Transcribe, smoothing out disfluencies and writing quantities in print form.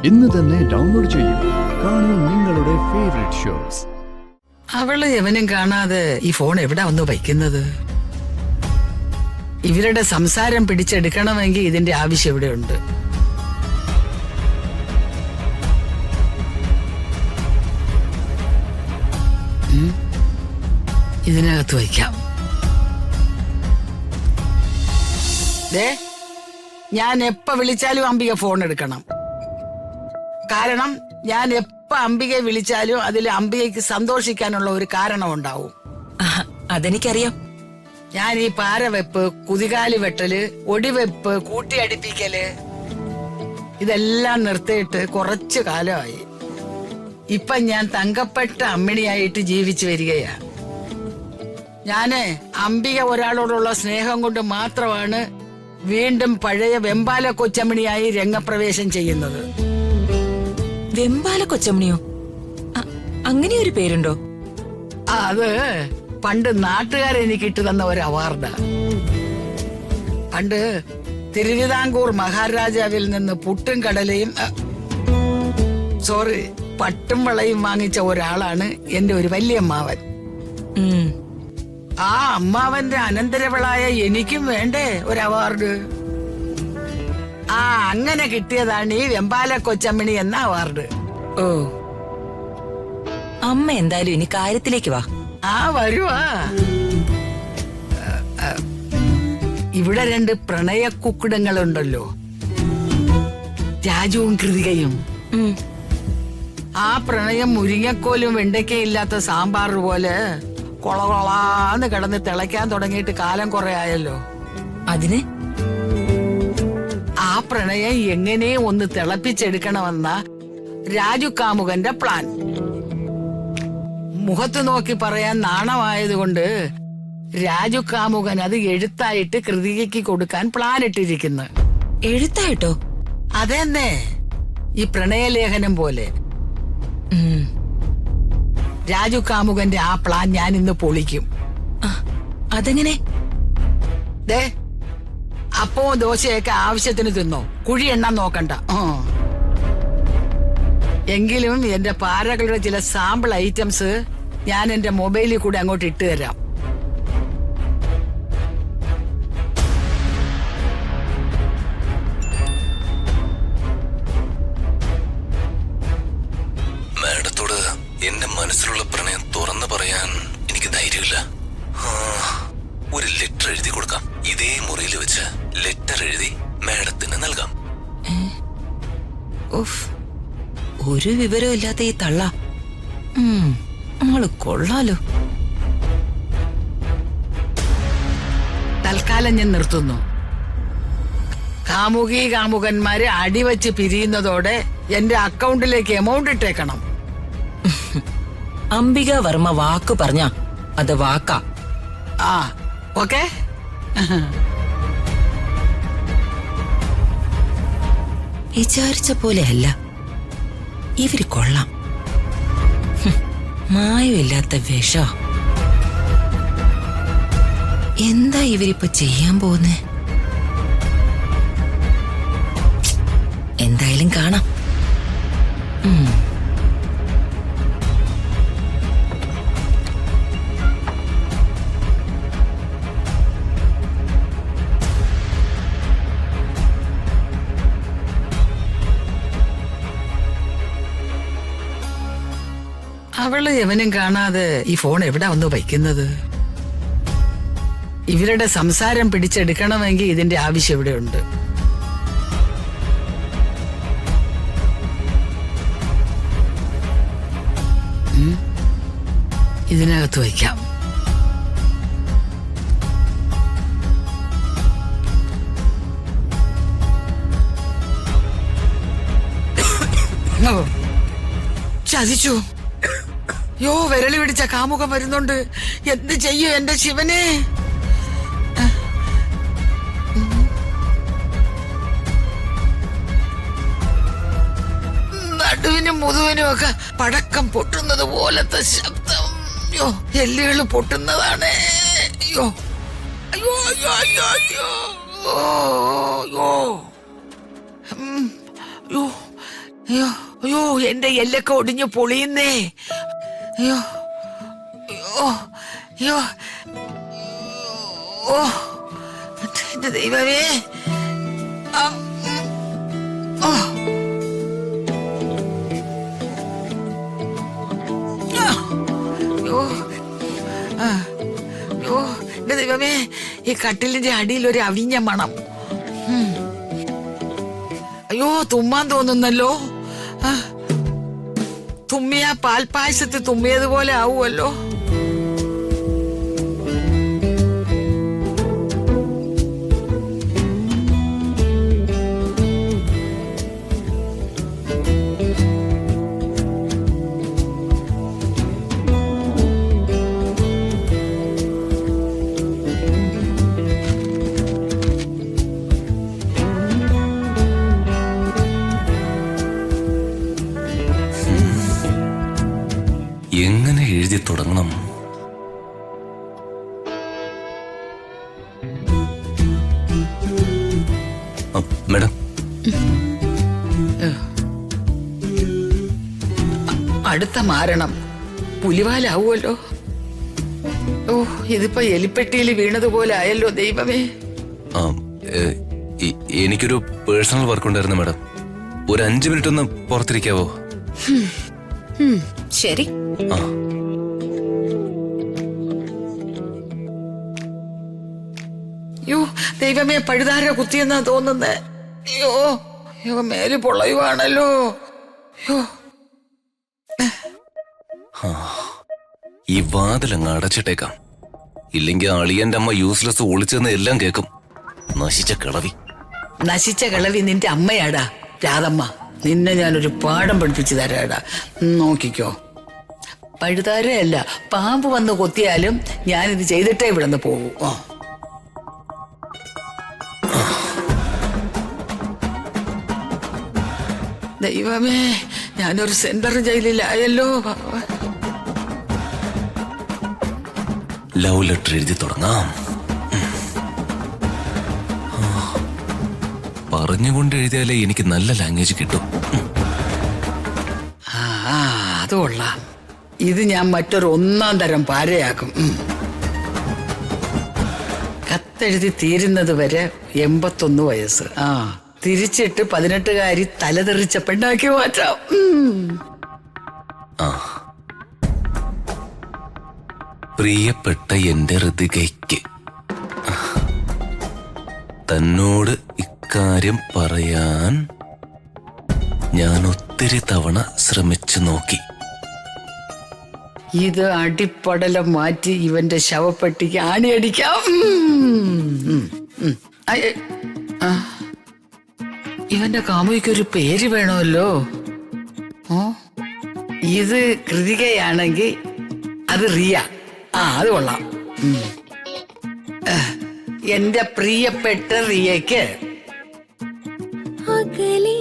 ഇന്ന് തന്നെ ഡൗൺലോഡ് ചെയ്യൂ. കാണൂ നിങ്ങളുടെ ഫേവറേറ്റ് ഷോസ്. അവള് എവനും കാണാതെ ഈ ഫോൺ എവിടെ വന്നു വയ്ക്കുന്നത്? ഇവരുടെ സംസാരം പിടിച്ചെടുക്കണമെങ്കിൽ ഇതിന്റെ ആവശ്യം ഇവിടെയുണ്ട്. ഇതിനകത്ത് വയ്ക്കാം. ഞാൻ എപ്പ വിളിച്ചാലും അംബിക ഫോൺ എടുക്കണം. കാരണം ഞാൻ എപ്പ അംബികയെ വിളിച്ചാലും അതിൽ അംബികയ്ക്ക് സന്തോഷിക്കാനുള്ള ഒരു കാരണം ഉണ്ടാവും. അതെനിക്കറിയാം. ഞാൻ ഈ പാരവെപ്പ്, കുതികാലി വെട്ടല്, ഒടിവെപ്പ്, കൂട്ടിയടിപ്പിക്കല് ഇതെല്ലാം നിർത്തിയിട്ട് കുറച്ചു കാലമായി. ഇപ്പൊ ഞാൻ തങ്കപ്പെട്ട അമ്മിണിയായിട്ട് ജീവിച്ചു വരികയാ. ഞാന് അംബിക ഒരാളോടുള്ള സ്നേഹം കൊണ്ട് മാത്രമാണ് വീണ്ടും പഴയ വെമ്പാല കൊച്ചമ്മിണിയായി രംഗപ്രവേശം ചെയ്യുന്നത്. വെമ്പാല കൊച്ചമ്മിണിയോ? അങ്ങനെ ഒരു പേരുണ്ടോ? അത് പണ്ട് നാട്ടുകാരെനിക്ക് ഇട്ടു തന്ന ഒരു അവാർഡാ. പണ്ട് തിരുവിതാംകൂർ മഹാരാജാവിൽ നിന്ന് പുട്ടും കടലയും പട്ടും വളയും വാങ്ങിച്ച ഒരാളാണ് എന്റെ ഒരു വല്യമ്മാവൻ. ആ അമ്മാവന്റെ അനന്തരവളായ എനിക്കും വേണ്ടേ ഒരു അവാർഡ്? അങ്ങനെ കിട്ടിയതാണ് ഈ വെമ്പാല കൊച്ചമ്മിണി എന്ന അവാർഡ്. ഓ, അമ്മ എന്തായാലും ഇനി കാര്യത്തിലേക്ക് വാ. വരുവാ. ഇവിടെ രണ്ട് പ്രണയ കുക്കിടങ്ങളുണ്ടല്ലോ, രാജുവും കൃതികയും. ആ പ്രണയം മുരിങ്ങക്കോലും വെണ്ടയ്ക്കയും ഇല്ലാത്ത സാമ്പാർ പോലെ കൊളകൊളാന്ന് കിടന്ന് തിളയ്ക്കാൻ തുടങ്ങിയിട്ട് കാലം കുറെ ആയല്ലോ. അതിന് ആ പ്രണയം എങ്ങനെ ഒന്ന് തിളപ്പിച്ചെടുക്കണമെന്ന രാജു കാമുകന്റെ പ്ലാൻ. മുഖത്ത് നോക്കി പറയാൻ നാണമായതുകൊണ്ട് രാജു കാമുകൻ അത് എഴുത്തായിട്ട് കൃതികയ്ക്ക് കൊടുക്കാൻ പ്ലാൻ ഇട്ടിരിക്കുന്നു. എഴുത്തായിട്ടോ? അതെന്നെ, ഈ പ്രണയലേഖനം പോലെ. രാജു കാമുകന്റെ ആ പ്ലാൻ ഞാൻ ഇന്ന് പൊളിക്കും. അതെങ്ങനെ? അപ്പോ ദോശയൊക്കെ ആവശ്യത്തിന് തിന്നോ, കുഴി എണ്ണാൻ നോക്കണ്ട. എങ്കിലും എന്റെ പാരകളുടെ ചില സാമ്പിൾ ഐറ്റംസ് ഞാൻ എന്റെ മൊബൈലിൽ കൂടെ അങ്ങോട്ട് ഇട്ട് തരാം. മാഡത്തോട് എന്റെ മനസ്സിലുള്ള പ്രണയം തുറന്നു പറയാൻ എനിക്ക് ധൈര്യമില്ല. ഒരു ലെറ്റർ എഴുതി കൊടുക്കാം. ഇതേ മുറിയിൽ വെച്ച് ലെറ്റർ എഴുതി മാഡത്തിന് നൽകാം. ഒരു വിവരവും ഇല്ലാത്ത ഈ തള്ള ആള് കൊള്ളാലോ. തൽക്കാലം ഞാൻ നിർത്തുന്നു. കാമുകന്മാര് അടിവച്ച് പിരിയുന്നതോടെ എന്റെ അക്കൗണ്ടിലേക്ക് എമൗണ്ട് ഇട്ടേക്കണം. അംബിക വർമ്മ വാക്ക് പറഞ്ഞ അത് വാക്കാ. ഓക്കെ. വിചാരിച്ച പോലെ അല്ല, ഇവര് കൊള്ളാം. മായമില്ലാത്ത വിഷ. എന്താ ഇവരിപ്പോ ചെയ്യാൻ പോകുന്നേ? എന്തായാലും കാണാം. അവള് എവനും കാണാതെ ഈ ഫോൺ എവിടെ വന്നു വയ്ക്കുന്നത്? ഇവരുടെ സംസാരം പിടിച്ചെടുക്കണമെങ്കിൽ ഇതിന്റെ ആവശ്യം ഇവിടെയുണ്ട്. ഇതിനകത്ത് വയ്ക്കാം. ചതിച്ചു. വിരളി പിടിച്ച കാമുകം വരുന്നുണ്ട്. എന്ത് ചെയ്യൂ എന്റെ ശിവനെ? നടുവിനും മുതുവിനും ഒക്കെ പടക്കം പൊട്ടുന്നത് പോലത്തെ ശബ്ദം. എല്ലുകൾ പൊട്ടുന്നതാണ്. അയ്യോ അയ്യോ അയ്യോ അയ്യോ അയ്യോ. അയ്യോ അയ്യോ എന്റെ എല്ലൊക്കെ ഒടിഞ്ഞു പൊളിയുന്നേ. അയ്യോ അയ്യോ അയ്യോ ഓ എന്റെ ദൈവമേ. ആ, ഓ. അയ്യോ ആ, അയ്യോ എന്റെ ദൈവമേ, ഈ കട്ടിലിന്റെ അടിയിൽ ഒരു അവിഞ്ഞ മണം. അയ്യോ തുമ്മാൻ തോന്നുന്നല്ലോ. തുമ്മിയ പാൽപ്പായസത്തിൽ തുമ്മിയതുപോലെ ആവുമല്ലോ. എങ്ങനെ എഴുതി തുടങ്ങണം? മാഡം, അടുത്ത മാരണം പുലിവാലാവുമല്ലോ. ഓ ഇതിപ്പോ എലിപ്പെട്ടിയിൽ വീണതുപോലെ ആയല്ലോ ദൈവമേ. എനിക്കൊരു പേഴ്സണൽ വർക്ക് ഉണ്ടായിരുന്നു മാഡം. ഒരു 5 മിനിറ്റ് ഒന്ന് പുറത്തിരിക്കാവോ? ശരി. അയ്യോ ദൈവമേ, പഴുതാര കുത്തിയെന്നാ തോന്നുന്നേ. അയ്യോ അയ്യോ മേല് പൊള്ളയുവാണല്ലോ. അയ്യോ ഈ വാതിലങ്ങ് അടച്ചിട്ടേക്കാം. ഇല്ലെങ്കിൽ അളിയന്റെ അമ്മ യൂസ്ലെസ് ഒളിച്ചെന്ന് എല്ലാം കേൾക്കും. നശിച്ച കിളവി. നശിച്ച കിളവി നിന്റെ അമ്മയാടാ രാധമ്മ. നിന്നെ ഞാനൊരു പാഠം പഠിപ്പിച്ചു തരാടാ. നോക്കിക്കോ, പഴുതാരയല്ല പാമ്പ് വന്ന് കൊത്തിയാലും ഞാനിത് ചെയ്തിട്ടേ ഇവിടുന്ന് പോകൂ. ദൈവമേ, ഞാനൊരു സെന്റർ ജയിലിലായല്ലോ. ലവ് ലെറ്റർ എഴുതി തുടങ്ങാം. പറഞ്ഞുകൊണ്ട് എഴുതിയാലേ എനിക്ക് നല്ല ലാംഗ്വേജ് കിട്ടും. അത് കൊള്ളാം. ഇത് ഞാൻ മറ്റൊരു 1-ാം തരം പാരയാക്കും. കത്തെഴുതി തീരുന്നത് വരെ 81 വയസ്സ്. തിരിച്ചിട്ട് 18കാരി തലതെറിച്ച പെണ്ണാക്കി മാറ്റാം. പ്രിയപ്പെട്ട എന്റെ ഋതികയ്ക്ക് തന്നോട് ഇക്കാര്യം പറയാൻ ഞാൻ ഒത്തിരി തവണ ശ്രമിച്ചു നോക്കി. ഇത് അടിപ്പടലം മാറ്റി ഇവന്റെ ശവപ്പെട്ടിക്ക് ആണിയടിക്കാം. ഇവന്റെ കാമുകിക്കൊരു പേര് വേണമല്ലോ. ഇത് കൃതികയാണെങ്കിൽ അത് റിയ. അത് കൊള്ളാം. എന്റെ പ്രിയപ്പെട്ട റിയയ്ക്ക് അകലെ